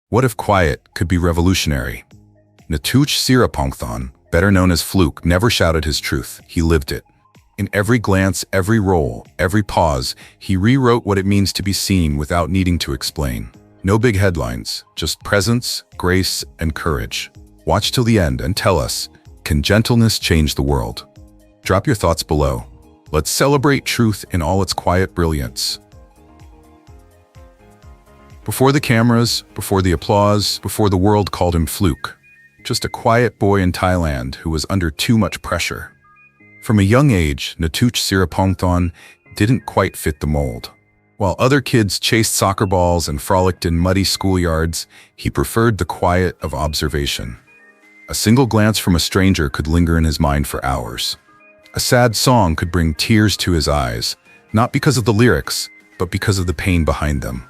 What if quiet could be revolutionary? Natouch Sirapongthon, better known as Fluke, never shouted his truth, he lived it. In every glance, every roll, every pause, he rewrote what it means to be seen without needing to explain. No big headlines, just presence, grace, and courage. Watch till the end and tell us, can gentleness change the world? Drop your thoughts below. Let's celebrate truth in all its quiet brilliance. Before the cameras, before the applause, before the world called him Fluke. Just a quiet boy in Thailand who was under too much pressure. From a young age, Natouch Sirapongthon didn't quite fit the mold. While other kids chased soccer balls and frolicked in muddy schoolyards, he preferred the quiet of observation. A single glance from a stranger could linger in his mind for hours. A sad song could bring tears to his eyes, not because of the lyrics, but because of the pain behind them.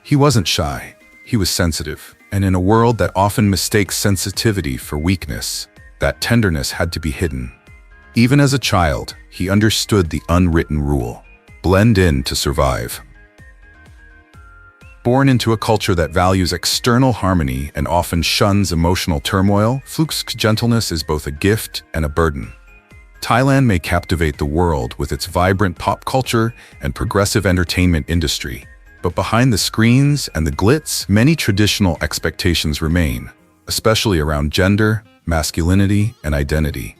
He wasn't shy, he was sensitive, and in a world that often mistakes sensitivity for weakness, that tenderness had to be hidden. Even as a child, he understood the unwritten rule: blend in to survive. Born into a culture that values external harmony and often shuns emotional turmoil, Fluke's gentleness is both a gift and a burden. Thailand may captivate the world with its vibrant pop culture and progressive entertainment industry, but behind the screens and the glitz, many traditional expectations remain, especially around gender, masculinity, and identity.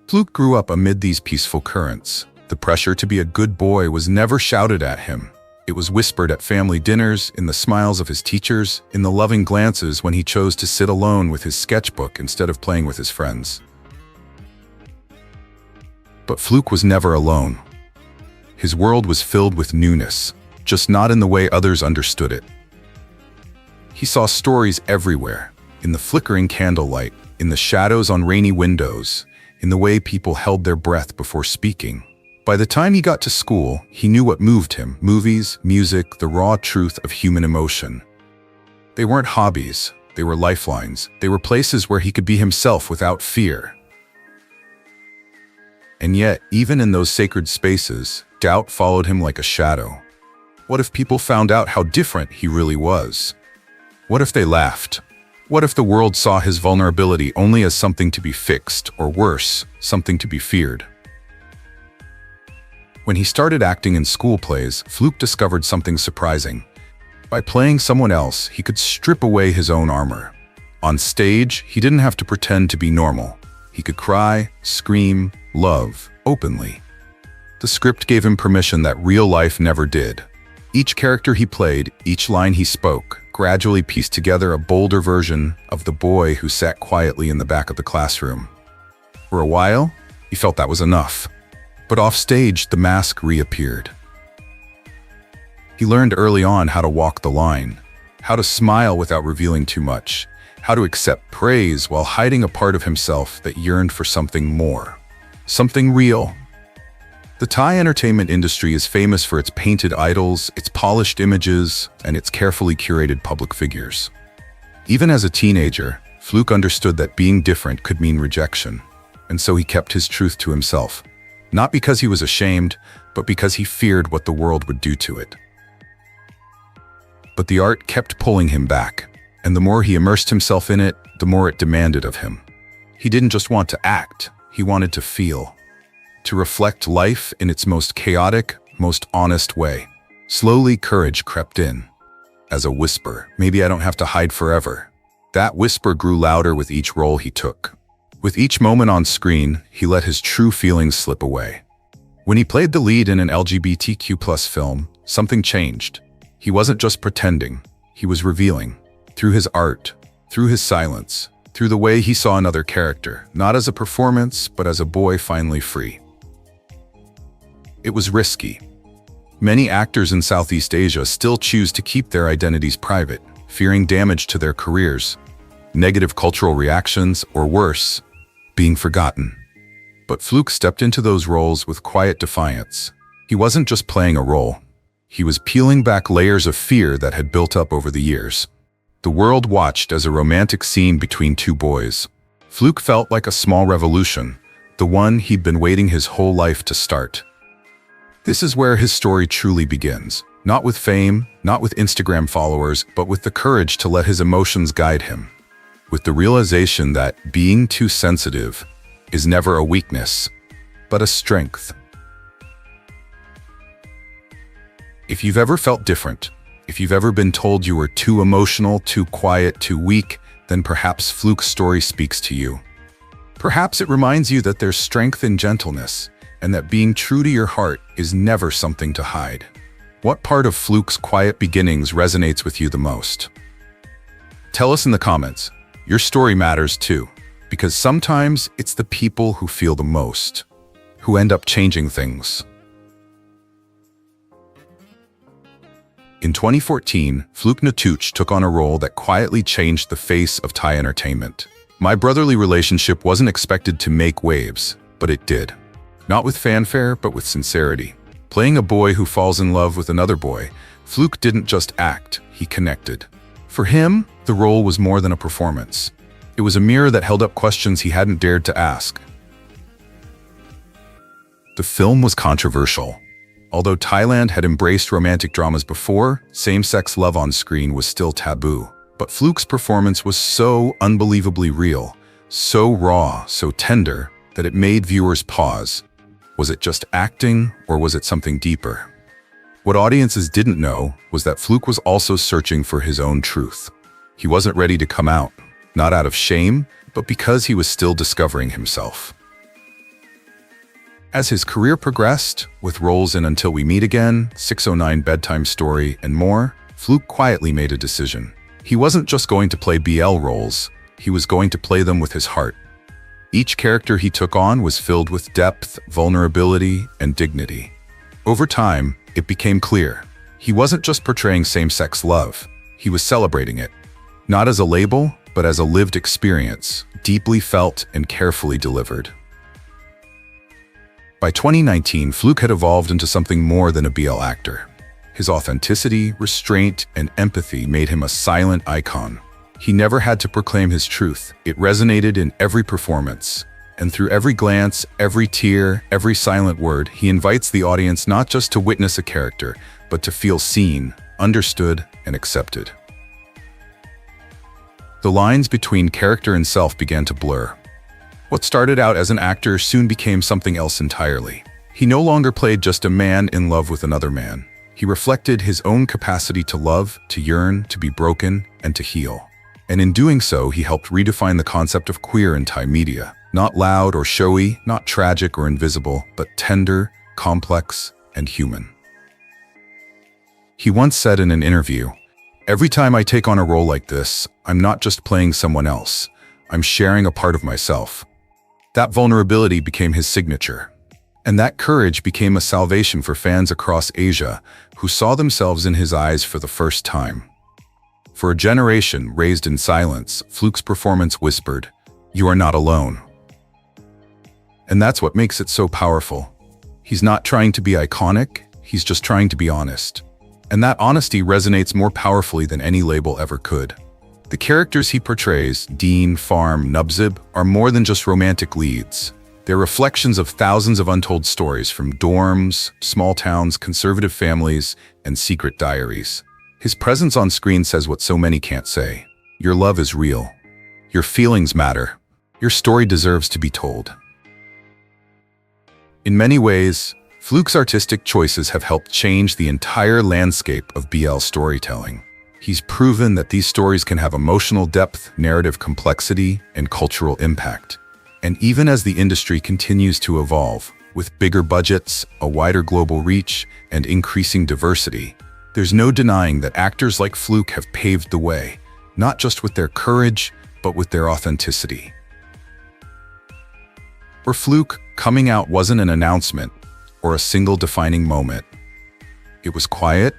Fluke grew up amid these peaceful currents. The pressure to be a good boy was never shouted at him. It was whispered at family dinners, in the smiles of his teachers, in the loving glances when he chose to sit alone with his sketchbook instead of playing with his friends. But Fluke was never alone. His world was filled with newness, just not in the way others understood it. He saw stories everywhere, in the flickering candlelight, in the shadows on rainy windows, in the way people held their breath before speaking. By the time he got to school, he knew what moved him: movies, music, the raw truth of human emotion. They weren't hobbies, they were lifelines. They were places where he could be himself without fear. And yet, even in those sacred spaces, doubt followed him like a shadow. What if people found out how different he really was? What if they laughed? What if the world saw his vulnerability only as something to be fixed, or worse, something to be feared? When he started acting in school plays, Fluke discovered something surprising. By playing someone else, he could strip away his own armor. On stage, he didn't have to pretend to be normal. He could cry, scream, love, openly. The script gave him permission that real life never did. Each character he played, each line he spoke, gradually pieced together a bolder version of the boy who sat quietly in the back of the classroom. For a while, he felt that was enough. But off stage, the mask reappeared. He learned early on how to walk the line, how to smile without revealing too much, how to accept praise while hiding a part of himself that yearned for something more, something real. The Thai entertainment industry is famous for its painted idols, its polished images, and its carefully curated public figures. Even as a teenager, Fluke understood that being different could mean rejection, and so he kept his truth to himself. Not because he was ashamed, but because he feared what the world would do to it. But the art kept pulling him back, and the more he immersed himself in it, the more it demanded of him. He didn't just want to act, he wanted to feel. To reflect life in its most chaotic, most honest way. Slowly, courage crept in. As a whisper, maybe I don't have to hide forever. That whisper grew louder with each role he took. With each moment on screen, he let his true feelings slip away. When he played the lead in an LGBTQ+ film, something changed. He wasn't just pretending, he was revealing. Through his art, through his silence, through the way he saw another character, not as a performance, but as a boy finally free. It was risky. Many actors in Southeast Asia still choose to keep their identities private, fearing damage to their careers, negative cultural reactions, or worse, being forgotten. But Fluke stepped into those roles with quiet defiance. He wasn't just playing a role. He was peeling back layers of fear that had built up over the years. The world watched as a romantic scene between two boys. Fluke felt like a small revolution, the one he'd been waiting his whole life to start. This is where his story truly begins. Not with fame, not with Instagram followers, but with the courage to let his emotions guide him. With the realization that being too sensitive is never a weakness, but a strength. If you've ever felt different, if you've ever been told you were too emotional, too quiet, too weak, then perhaps Fluke's story speaks to you. Perhaps it reminds you that there's strength in gentleness, and that being true to your heart is never something to hide. What part of Fluke's quiet beginnings resonates with you the most? Tell us in the comments. Your story matters too, because sometimes it's the people who feel the most, who end up changing things. In 2014, Fluke Natouch took on a role that quietly changed the face of Thai entertainment. My brotherly relationship wasn't expected to make waves, but it did. Not with fanfare, but with sincerity. Playing a boy who falls in love with another boy, Fluke didn't just act, he connected. For him, the role was more than a performance. It was a mirror that held up questions he hadn't dared to ask. The film was controversial. Although Thailand had embraced romantic dramas before, same-sex love on screen was still taboo. But Fluke's performance was so unbelievably real, so raw, so tender, that it made viewers pause. Was it just acting, or was it something deeper? What audiences didn't know was that Fluke was also searching for his own truth. He wasn't ready to come out, not out of shame, but because he was still discovering himself. As his career progressed, with roles in Until We Meet Again, 609 Bedtime Story, and more, Fluke quietly made a decision. He wasn't just going to play BL roles, he was going to play them with his heart. Each character he took on was filled with depth, vulnerability, and dignity. Over time, it became clear. He wasn't just portraying same-sex love, he was celebrating it. Not as a label, but as a lived experience, deeply felt and carefully delivered. By 2019, Fluke had evolved into something more than a BL actor. His authenticity, restraint, and empathy made him a silent icon. He never had to proclaim his truth. It resonated in every performance. And through every glance, every tear, every silent word, he invites the audience not just to witness a character, but to feel seen, understood, and accepted. The lines between character and self began to blur. What started out as an actor soon became something else entirely. He no longer played just a man in love with another man. He reflected his own capacity to love, to yearn, to be broken, and to heal. And in doing so, he helped redefine the concept of queer in Thai media. Not loud or showy, not tragic or invisible, but tender, complex, and human. He once said in an interview, "Every time I take on a role like this, I'm not just playing someone else. I'm sharing a part of myself." That vulnerability became his signature. And that courage became a salvation for fans across Asia who saw themselves in his eyes for the first time. For a generation raised in silence, Fluke's performance whispered, "You are not alone." And that's what makes it so powerful. He's not trying to be iconic, he's just trying to be honest. And that honesty resonates more powerfully than any label ever could. The characters he portrays, Dean, Farm, Nubzib, are more than just romantic leads. They're reflections of thousands of untold stories from dorms, small towns, conservative families, and secret diaries. His presence on screen says what so many can't say. Your love is real. Your feelings matter. Your story deserves to be told. In many ways, Fluke's artistic choices have helped change the entire landscape of BL storytelling. He's proven that these stories can have emotional depth, narrative complexity, and cultural impact. And even as the industry continues to evolve, with bigger budgets, a wider global reach, and increasing diversity, there's no denying that actors like Fluke have paved the way, not just with their courage, but with their authenticity. For Fluke, coming out wasn't an announcement or a single defining moment. It was quiet,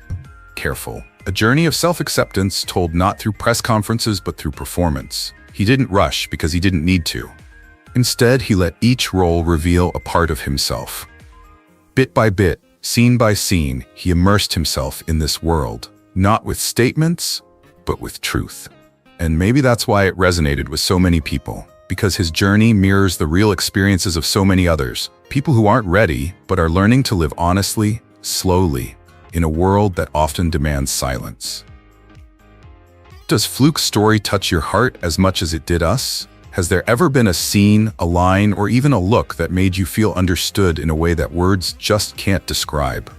careful, a journey of self-acceptance told not through press conferences but through performance. He didn't rush because he didn't need to. Instead, he let each role reveal a part of himself. Bit by bit, scene by scene, he immersed himself in this world, not with statements, but with truth. And maybe that's why it resonated with so many people, because his journey mirrors the real experiences of so many others, people who aren't ready, but are learning to live honestly, slowly, in a world that often demands silence. Does Fluke's story touch your heart as much as it did us? Has there ever been a scene, a line, or even a look that made you feel understood in a way that words just can't describe?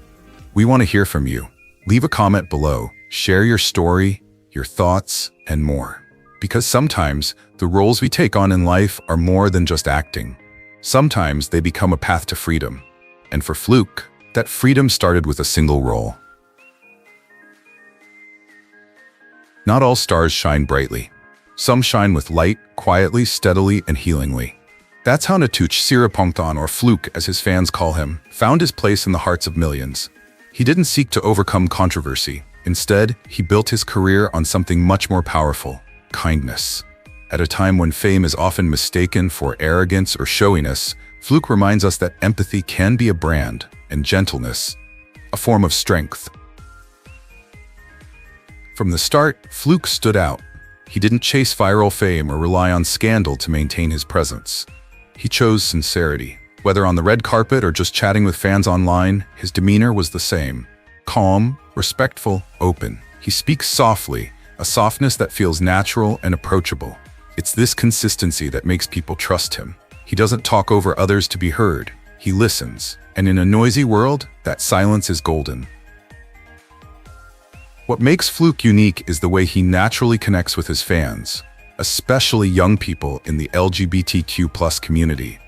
We want to hear from you. Leave a comment below, share your story, your thoughts, and more. Because sometimes, the roles we take on in life are more than just acting. Sometimes they become a path to freedom. And for Fluke, that freedom started with a single role. Not all stars shine brightly. Some shine with light, quietly, steadily, and healingly. That's how Natouch Sirapongthon, or Fluke as his fans call him, found his place in the hearts of millions. He didn't seek to overcome controversy. Instead, he built his career on something much more powerful: kindness. At a time when fame is often mistaken for arrogance or showiness, Fluke reminds us that empathy can be a brand, and gentleness, a form of strength. From the start, Fluke stood out. He didn't chase viral fame or rely on scandal to maintain his presence. He chose sincerity. Whether on the red carpet or just chatting with fans online, his demeanor was the same: calm, respectful, open. He speaks softly, a softness that feels natural and approachable. It's this consistency that makes people trust him. He doesn't talk over others to be heard. He listens. And in a noisy world, that silence is golden. What makes Fluke unique is the way he naturally connects with his fans, especially young people in the LGBTQ+ community.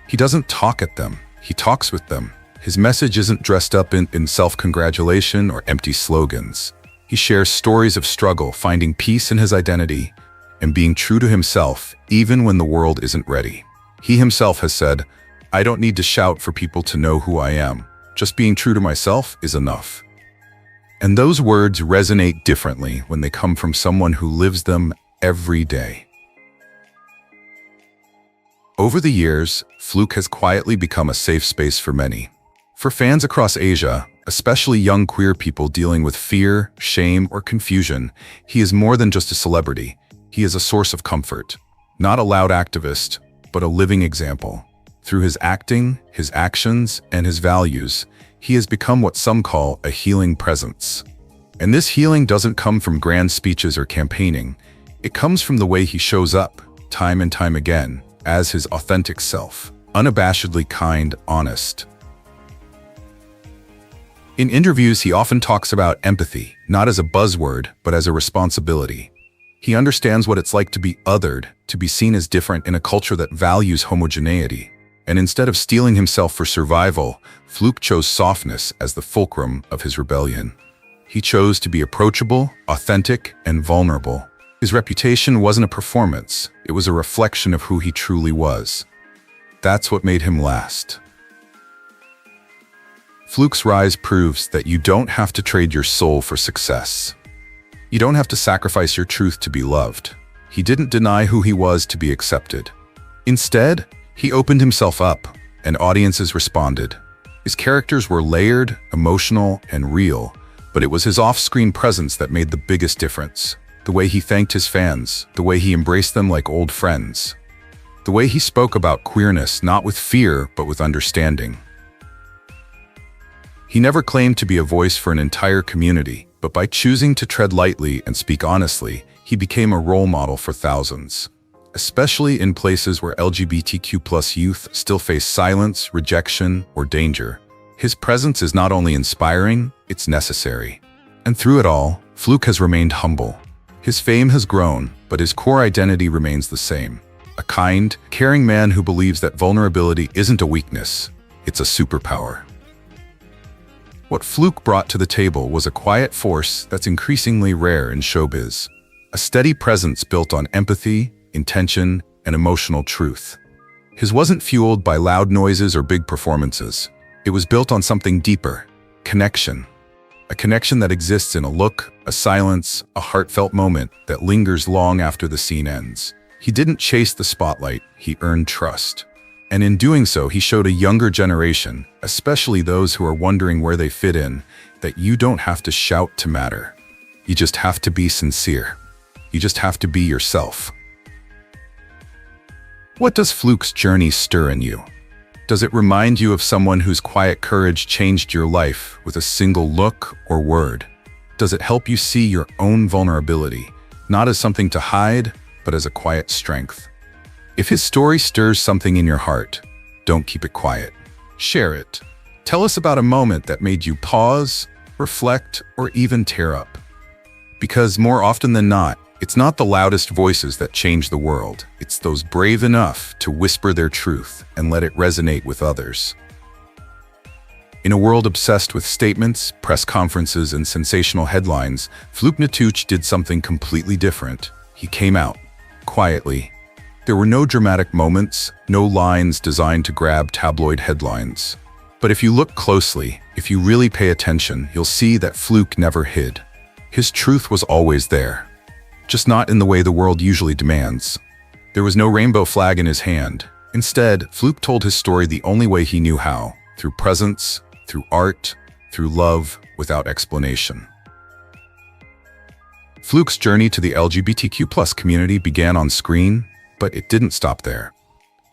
He doesn't talk at them, he talks with them. His message isn't dressed up in self-congratulation or empty slogans. He shares stories of struggle, finding peace in his identity, and being true to himself even when the world isn't ready. He himself has said, "I don't need to shout for people to know who I am. Just being true to myself is enough." And those words resonate differently when they come from someone who lives them every day. Over the years, Fluke has quietly become a safe space for many. For fans across Asia, especially young queer people dealing with fear, shame, or confusion, he is more than just a celebrity. He is a source of comfort. Not a loud activist, but a living example. Through his acting, his actions, and his values, he has become what some call a healing presence. And this healing doesn't come from grand speeches or campaigning. It comes from the way he shows up, time and time again, as his authentic self, unabashedly kind, honest. In interviews, he often talks about empathy, not as a buzzword, but as a responsibility. He understands what it's like to be othered, to be seen as different in a culture that values homogeneity. And instead of steeling himself for survival, Fluke chose softness as the fulcrum of his rebellion. He chose to be approachable, authentic, and vulnerable. His reputation wasn't a performance, it was a reflection of who he truly was. That's what made him last. Fluke's rise proves that you don't have to trade your soul for success. You don't have to sacrifice your truth to be loved. He didn't deny who he was to be accepted. Instead, he opened himself up, and audiences responded. His characters were layered, emotional, and real, but it was his off-screen presence that made the biggest difference. The way he thanked his fans, the way he embraced them like old friends. The way he spoke about queerness not with fear, but with understanding. He never claimed to be a voice for an entire community, but by choosing to tread lightly and speak honestly, he became a role model for thousands. Especially in places where LGBTQ+ youth still face silence, rejection, or danger. His presence is not only inspiring, it's necessary. And through it all, Fluke has remained humble. His fame has grown, but his core identity remains the same. A kind, caring man who believes that vulnerability isn't a weakness, it's a superpower. What Fluke brought to the table was a quiet force that's increasingly rare in showbiz. A steady presence built on empathy, intention, and emotional truth. His wasn't fueled by loud noises or big performances. It was built on something deeper: connection. A connection that exists in a look, a silence, a heartfelt moment that lingers long after the scene ends. He didn't chase the spotlight, he earned trust. And in doing so, he showed a younger generation, especially those who are wondering where they fit in, that you don't have to shout to matter. You just have to be sincere. You just have to be yourself. What does Fluke's journey stir in you? Does it remind you of someone whose quiet courage changed your life with a single look or word? Does it help you see your own vulnerability, not as something to hide, but as a quiet strength? If his story stirs something in your heart, don't keep it quiet. Share it. Tell us about a moment that made you pause, reflect, or even tear up. Because more often than not, it's not the loudest voices that change the world. It's those brave enough to whisper their truth and let it resonate with others. In a world obsessed with statements, press conferences, and sensational headlines, Fluke Natouch did something completely different. He came out, quietly. There were no dramatic moments, no lines designed to grab tabloid headlines. But if you look closely, if you really pay attention, you'll see that Fluke never hid. His truth was always there, just not in the way the world usually demands. There was no rainbow flag in his hand. Instead, Fluke told his story the only way he knew how, through presence, through art, through love, without explanation. Fluke's journey to the LGBTQ+ community began on screen, but it didn't stop there.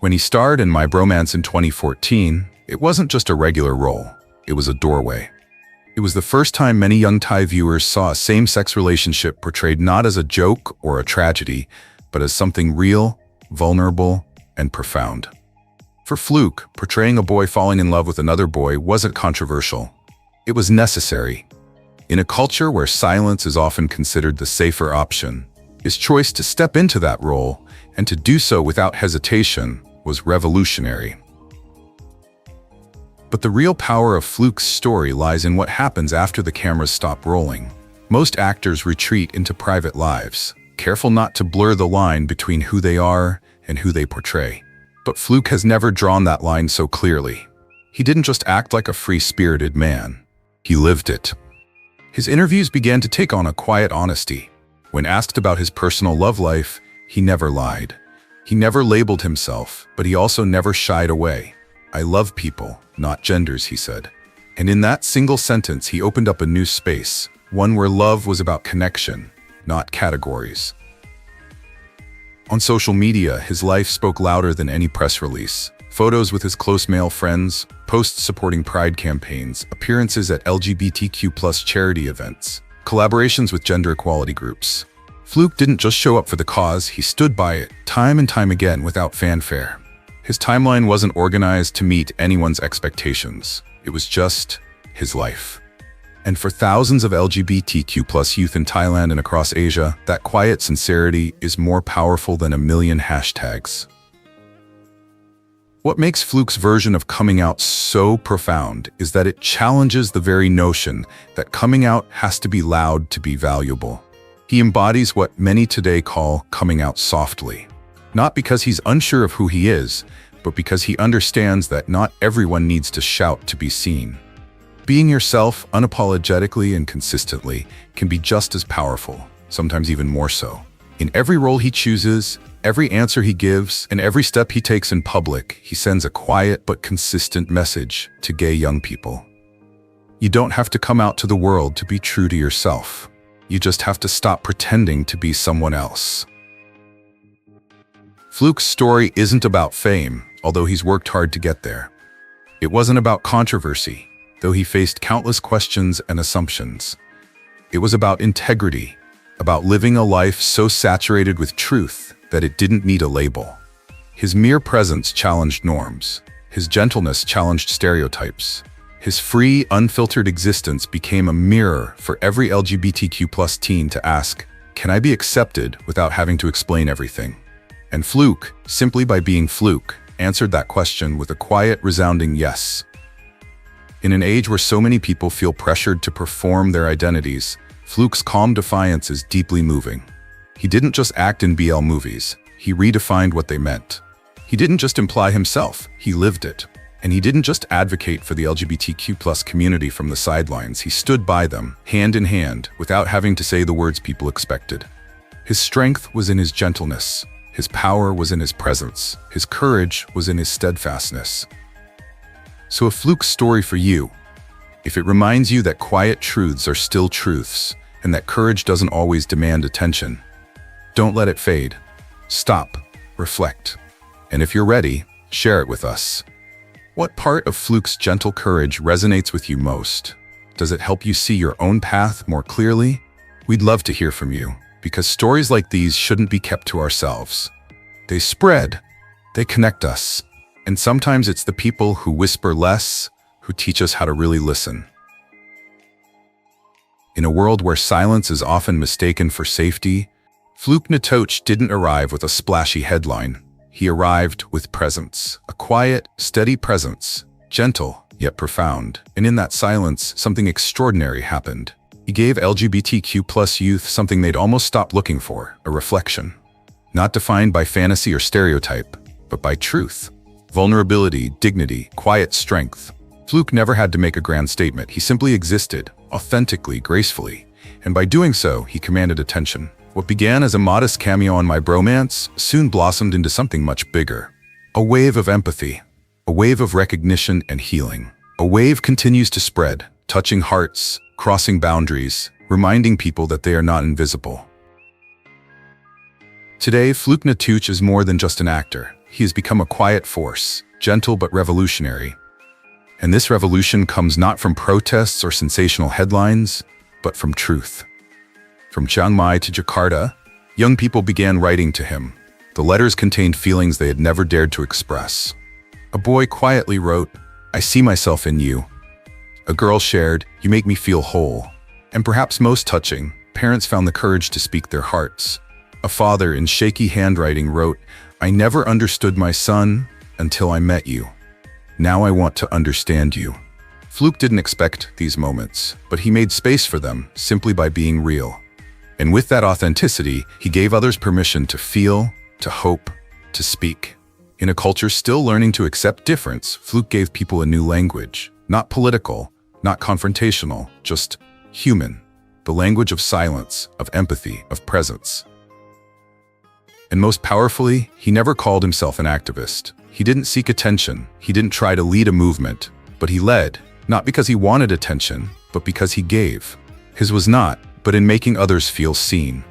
When he starred in My Bromance in 2014, it wasn't just a regular role, it was a doorway. It was the first time many young Thai viewers saw a same-sex relationship portrayed not as a joke or a tragedy, but as something real, vulnerable, and profound. For Fluke, portraying a boy falling in love with another boy wasn't controversial. It was necessary. In a culture where silence is often considered the safer option, his choice to step into that role and to do so without hesitation was revolutionary. But the real power of Fluke's story lies in what happens after the cameras stop rolling. Most actors retreat into private lives, careful not to blur the line between who they are and who they portray. But Fluke has never drawn that line so clearly. He didn't just act like a free-spirited man. He lived it. His interviews began to take on a quiet honesty. When asked about his personal love life, he never lied. He never labeled himself, but he also never shied away. "I love people, not genders," he said. And in that single sentence, he opened up a new space, one where love was about connection, not categories. On social media, his life spoke louder than any press release. Photos with his close male friends, posts supporting pride campaigns, appearances at LGBTQ+ charity events, collaborations with gender equality groups. Fluke didn't just show up for the cause, he stood by it, time and time again without fanfare. His timeline wasn't organized to meet anyone's expectations. It was just his life. And for thousands of LGBTQ+ youth in Thailand and across Asia, that quiet sincerity is more powerful than a million hashtags. What makes Fluke's version of coming out so profound is that it challenges the very notion that coming out has to be loud to be valuable. He embodies what many today call coming out softly. Not because he's unsure of who he is, but because he understands that not everyone needs to shout to be seen. Being yourself unapologetically and consistently can be just as powerful, sometimes even more so. In every role he chooses, every answer he gives, and every step he takes in public, he sends a quiet but consistent message to gay young people. You don't have to come out to the world to be true to yourself. You just have to stop pretending to be someone else. Fluke's story isn't about fame, although he's worked hard to get there. It wasn't about controversy, though he faced countless questions and assumptions. It was about integrity, about living a life so saturated with truth that it didn't need a label. His mere presence challenged norms. His gentleness challenged stereotypes. His free, unfiltered existence became a mirror for every LGBTQ+ teen to ask, "Can I be accepted without having to explain everything?" And Fluke, simply by being Fluke, answered that question with a quiet, resounding yes. In an age where so many people feel pressured to perform their identities, Fluke's calm defiance is deeply moving. He didn't just act in BL movies, he redefined what they meant. He didn't just imply himself, he lived it. And he didn't just advocate for the LGBTQ+ community from the sidelines, he stood by them, hand in hand, without having to say the words people expected. His strength was in his gentleness. His power was in his presence. His courage was in his steadfastness. So if Fluke's story for you, if it reminds you that quiet truths are still truths, and that courage doesn't always demand attention, don't let it fade. Stop, reflect, and if you're ready, share it with us. What part of Fluke's gentle courage resonates with you most? Does it help you see your own path more clearly? We'd love to hear from you, because stories like these shouldn't be kept to ourselves. They spread, they connect us, and sometimes it's the people who whisper less who teach us how to really listen. In a world where silence is often mistaken for safety, Fluke Natouch didn't arrive with a splashy headline. He arrived with presence, a quiet, steady presence, gentle yet profound. And in that silence, something extraordinary happened. He gave LGBTQ+ youth something they'd almost stopped looking for, a reflection. Not defined by fantasy or stereotype, but by truth. Vulnerability, dignity, quiet strength. Fluke never had to make a grand statement. He simply existed, authentically, gracefully. And by doing so, he commanded attention. What began as a modest cameo on My Bromance soon blossomed into something much bigger. A wave of empathy, a wave of recognition and healing. A wave continues to spread, touching hearts, crossing boundaries, reminding people that they are not invisible. Today, Fluke Natouch is more than just an actor. He has become a quiet force, gentle but revolutionary. And this revolution comes not from protests or sensational headlines, but from truth. From Chiang Mai to Jakarta, young people began writing to him. The letters contained feelings they had never dared to express. A boy quietly wrote, "I see myself in you." A girl shared, "You make me feel whole." And perhaps most touching, parents found the courage to speak their hearts. A father in shaky handwriting wrote, "I never understood my son until I met you. Now I want to understand you." Fluke didn't expect these moments, but he made space for them simply by being real. And with that authenticity, he gave others permission to feel, to hope, to speak. In a culture still learning to accept difference, Fluke gave people a new language. Not political, not confrontational, just human. The language of silence, of empathy, of presence. And most powerfully, he never called himself an activist. He didn't seek attention. He didn't try to lead a movement, but he led, not because he wanted attention, but because he gave. His was not, but in making others feel seen.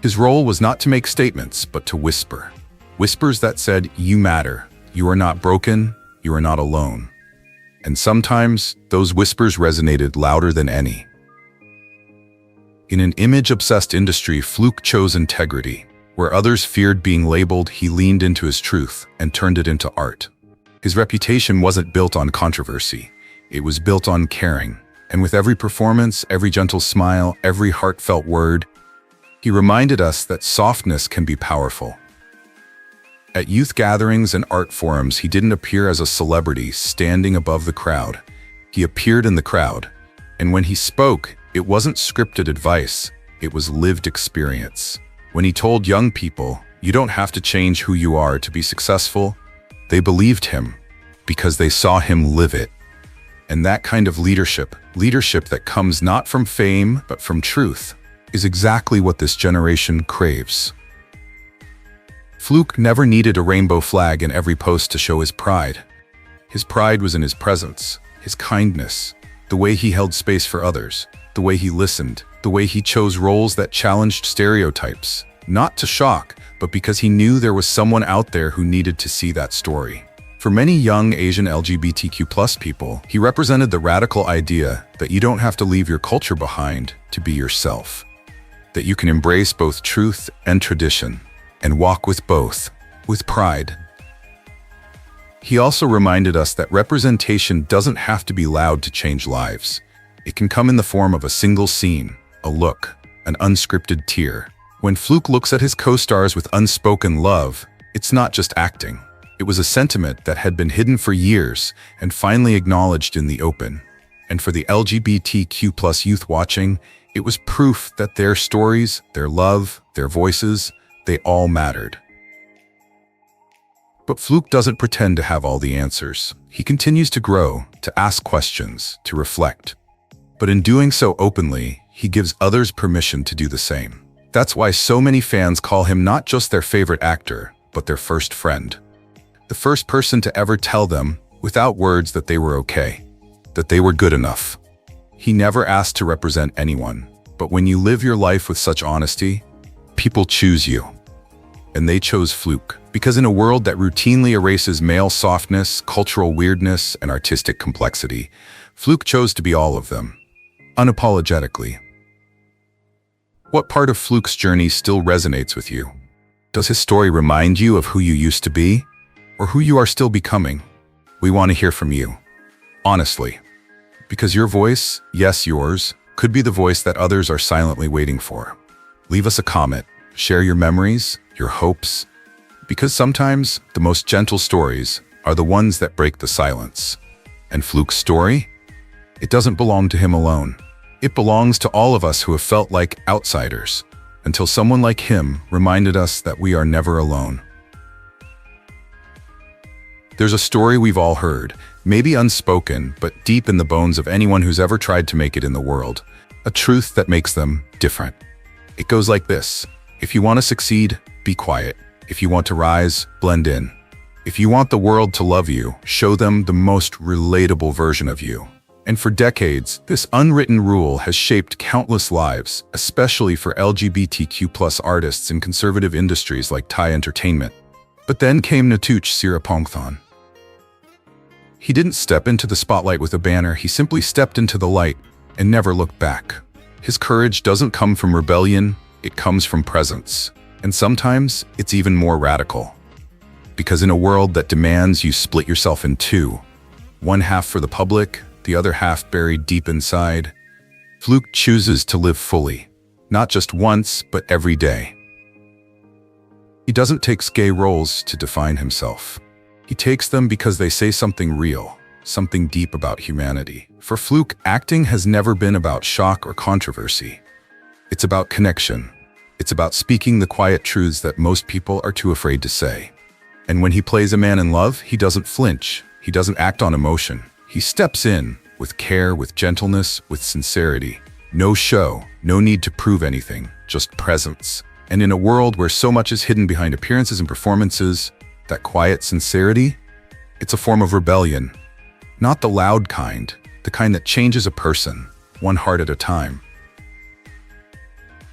His role was not to make statements, but to whisper. Whispers that said, "You matter. You are not broken. You are not alone." And sometimes, those whispers resonated louder than any. In an image-obsessed industry, Fluke chose integrity. Where others feared being labeled, he leaned into his truth and turned it into art. His reputation wasn't built on controversy. It was built on caring. And with every performance, every gentle smile, every heartfelt word, he reminded us that softness can be powerful. At youth gatherings and art forums, he didn't appear as a celebrity standing above the crowd. He appeared in the crowd. And when he spoke, it wasn't scripted advice, it was lived experience. When he told young people, "You don't have to change who you are to be successful," they believed him because they saw him live it. And that kind of leadership that comes not from fame, but from truth, is exactly what this generation craves. Fluke never needed a rainbow flag in every post to show his pride. His pride was in his presence, his kindness, the way he held space for others, the way he listened, the way he chose roles that challenged stereotypes, not to shock, but because he knew there was someone out there who needed to see that story. For many young Asian LGBTQ+ people, he represented the radical idea that you don't have to leave your culture behind to be yourself, that you can embrace both truth and tradition, and walk with both, with pride. He also reminded us that representation doesn't have to be loud to change lives. It can come in the form of a single scene, a look, an unscripted tear. When Fluke looks at his co-stars with unspoken love, it's not just acting. It was a sentiment that had been hidden for years and finally acknowledged in the open. And for the LGBTQ+ youth watching, it was proof that their stories, their love, their voices, they all mattered. But Fluke doesn't pretend to have all the answers. He continues to grow, to ask questions, to reflect. But in doing so openly, he gives others permission to do the same. That's why so many fans call him not just their favorite actor, but their first friend. The first person to ever tell them, without words, that they were okay, that they were good enough. He never asked to represent anyone, but when you live your life with such honesty, people choose you. And they chose Fluke. Because in a world that routinely erases male softness, cultural weirdness, and artistic complexity, Fluke chose to be all of them, unapologetically. What part of Fluke's journey still resonates with you? Does his story remind you of who you used to be, or who you are still becoming? We want to hear from you, honestly. Because your voice, yes, yours, could be the voice that others are silently waiting for. Leave us a comment, share your memories, your hopes, because sometimes the most gentle stories are the ones that break the silence. And Fluke's story? It doesn't belong to him alone. It belongs to all of us who have felt like outsiders, until someone like him reminded us that we are never alone. There's a story we've all heard, maybe unspoken, but deep in the bones of anyone who's ever tried to make it in the world. A truth that makes them different. It goes like this: if you want to succeed, be quiet. If you want to rise, blend in. If you want the world to love you, show them the most relatable version of you. And for decades, this unwritten rule has shaped countless lives, especially for LGBTQ+ artists in conservative industries like Thai entertainment. But then came Natouch Sirapongthon. He didn't step into the spotlight with a banner, he simply stepped into the light and never looked back. His courage doesn't come from rebellion, it comes from presence. And sometimes it's even more radical. Because in a world that demands you split yourself in two, one half for the public, the other half buried deep inside, Fluke chooses to live fully, not just once, but every day. He doesn't take gay roles to define himself. He takes them because they say something real, something deep about humanity. For Fluke, acting has never been about shock or controversy. It's about connection. It's about speaking the quiet truths that most people are too afraid to say. And when he plays a man in love, he doesn't flinch. He doesn't act on emotion. He steps in with care, with gentleness, with sincerity. No show, no need to prove anything, just presence. And in a world where so much is hidden behind appearances and performances, that quiet sincerity, it's a form of rebellion. Not the loud kind, the kind that changes a person, one heart at a time.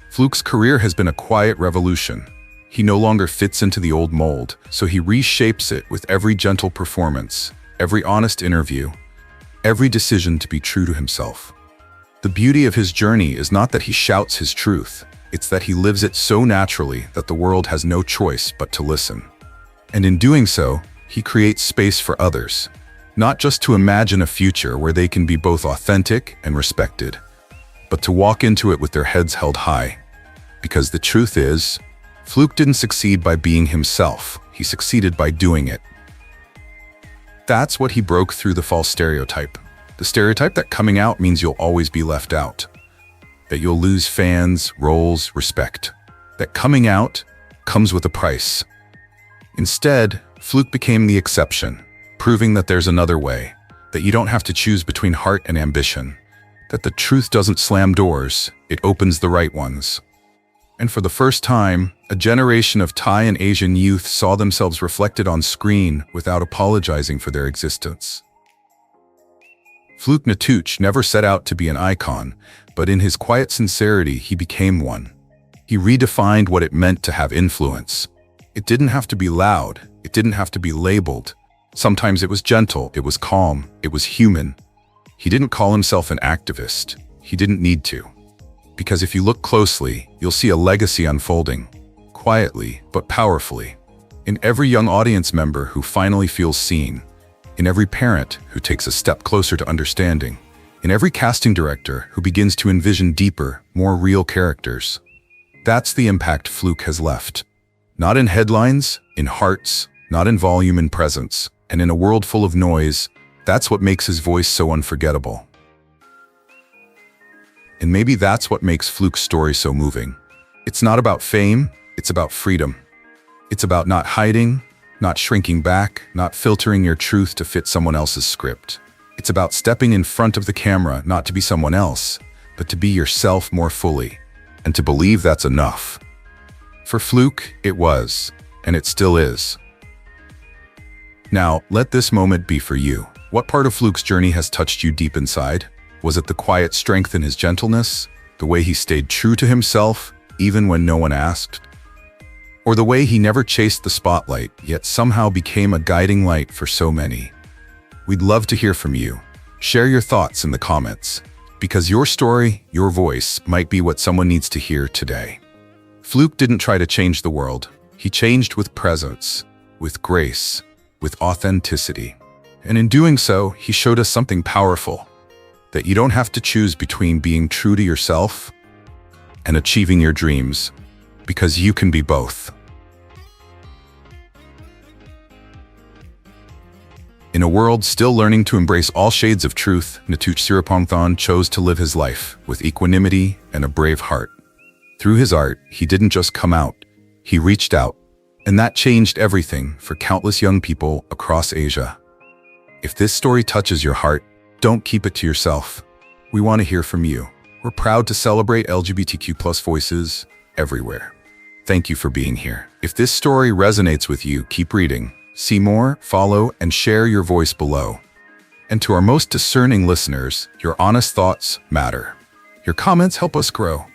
Fluke's career has been a quiet revolution. He no longer fits into the old mold, so he reshapes it with every gentle performance, every honest interview, every decision to be true to himself. The beauty of his journey is not that he shouts his truth, it's that he lives it so naturally that the world has no choice but to listen. And in doing so, he creates space for others, not just to imagine a future where they can be both authentic and respected, but to walk into it with their heads held high. Because the truth is, Fluke didn't succeed by being himself, he succeeded by doing it. That's what he broke through the false stereotype. The stereotype that coming out means you'll always be left out. That you'll lose fans, roles, respect. That coming out comes with a price. Instead, Fluke became the exception, proving that there's another way, that you don't have to choose between heart and ambition, that the truth doesn't slam doors, it opens the right ones. And for the first time, a generation of Thai and Asian youth saw themselves reflected on screen without apologizing for their existence. Fluke Natouch never set out to be an icon, but in his quiet sincerity, he became one. He redefined what it meant to have influence. It didn't have to be loud, it didn't have to be labeled. Sometimes it was gentle, it was calm, it was human. He didn't call himself an activist. He didn't need to. Because if you look closely, you'll see a legacy unfolding, quietly but powerfully, in every young audience member who finally feels seen, in every parent who takes a step closer to understanding, in every casting director who begins to envision deeper, more real characters. That's the impact Fluke has left. Not in headlines, in hearts, not in volume, in presence, and in a world full of noise, that's what makes his voice so unforgettable. And maybe that's what makes Fluke's story so moving. It's not about fame, it's about freedom. It's about not hiding, not shrinking back, not filtering your truth to fit someone else's script. It's about stepping in front of the camera, not to be someone else, but to be yourself more fully, and to believe that's enough. For Fluke, it was, and it still is. Now, let this moment be for you. What part of Fluke's journey has touched you deep inside? Was it the quiet strength in his gentleness? The way he stayed true to himself, even when no one asked? Or the way he never chased the spotlight, yet somehow became a guiding light for so many. We'd love to hear from you. Share your thoughts in the comments, because your story, your voice, might be what someone needs to hear today. Fluke didn't try to change the world. He changed with presence, with grace, with authenticity. And in doing so, he showed us something powerful, that you don't have to choose between being true to yourself and achieving your dreams, because you can be both. In a world still learning to embrace all shades of truth, Natouch Siripongthon chose to live his life with equanimity and a brave heart. Through his art, he didn't just come out, he reached out. And that changed everything for countless young people across Asia. If this story touches your heart, don't keep it to yourself. We want to hear from you. We're proud to celebrate LGBTQ+ voices everywhere. Thank you for being here. If this story resonates with you, keep reading. See more, follow, and share your voice below. And to our most discerning listeners, your honest thoughts matter. Your comments help us grow.